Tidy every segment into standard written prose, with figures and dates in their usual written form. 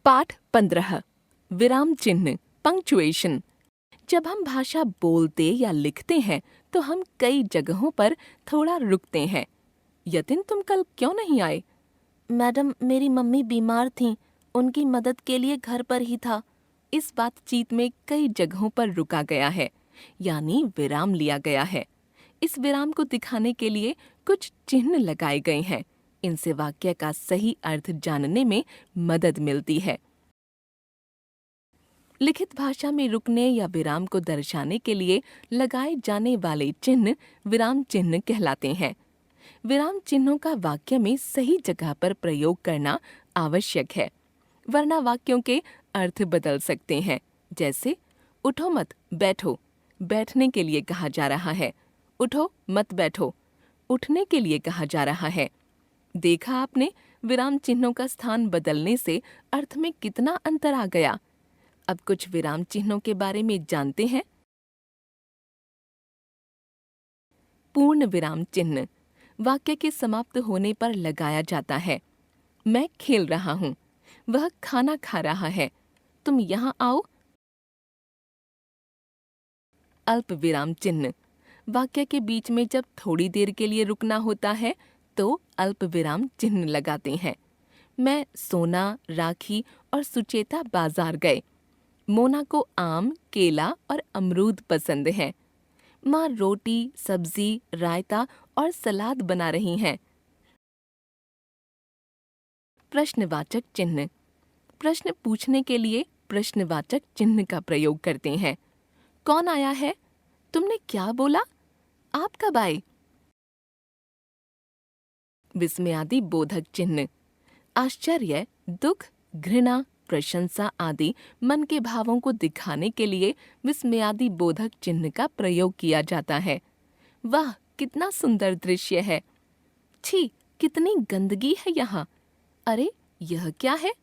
पाठ 15 विराम चिन्ह पंक्चुएशन। जब हम भाषा बोलते या लिखते हैं तो हम कई जगहों पर थोड़ा रुकते हैं। यतिन, तुम कल क्यों नहीं आए? मैडम, मेरी मम्मी बीमार थीं। उनकी मदद के लिए घर पर ही था। इस बातचीत में कई जगहों पर रुका गया है, यानी विराम लिया गया है। इस विराम को दिखाने के लिए कुछ चिन्ह लगाए गए हैं। इनसे वाक्य का सही अर्थ जानने में मदद मिलती है। लिखित भाषा में रुकने या विराम को दर्शाने के लिए लगाए जाने वाले चिन्ह विराम चिन्ह कहलाते हैं। विराम चिन्हों का वाक्य में सही जगह पर प्रयोग करना आवश्यक है, वरना वाक्यों के अर्थ बदल सकते हैं। जैसे उठो मत बैठो, बैठने के लिए कहा जा रहा है। उठो मत बैठो, उठने के लिए कहा जा रहा है। देखा आपने, विराम चिन्हों का स्थान बदलने से अर्थ में कितना अंतर आ गया। अब कुछ विराम चिन्हों के बारे में जानते हैं। पूर्ण विराम चिन्ह वाक्य के समाप्त होने पर लगाया जाता है। मैं खेल रहा हूँ, वह खाना खा रहा है, तुम यहाँ आओ। अल्प विराम चिन्ह वाक्य के बीच में जब थोड़ी देर के लिए रुकना होता है तो अल्प विराम चिन्ह लगाते हैं। मैं, सोना, राखी और सुचेता बाजार गए। मोना को आम, केला और अमरूद पसंद है। माँ रोटी, सब्जी, रायता और सलाद बना रही हैं। प्रश्नवाचक चिन्ह प्रश्न पूछने के लिए प्रश्नवाचक चिन्ह का प्रयोग करते हैं। कौन आया है? तुमने क्या बोला? आप कब आए? विस्मयादि बोधक चिन्ह आश्चर्य, दुख, घृणा, प्रशंसा आदि मन के भावों को दिखाने के लिए विस्मयादि बोधक चिन्ह का प्रयोग किया जाता है। वाह, कितना सुंदर दृश्य है! छी, कितनी गंदगी है यहाँ! अरे, यह क्या है?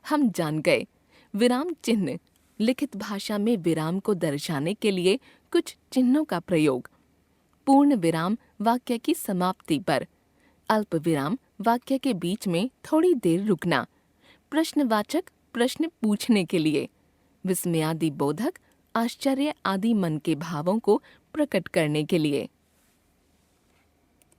हम जान गए। विराम चिन्ह लिखित भाषा में विराम को दर्शाने के लिए कुछ चिन्हों का प्रयोग। पूर्ण विराम वाक्य की समाप्ति पर। अल्प विराम वाक्य के बीच में थोड़ी देर रुकना। प्रश्नवाचक प्रश्न पूछने के लिए। विस्मयादि बोधक आश्चर्य आदि मन के भावों को प्रकट करने के लिए।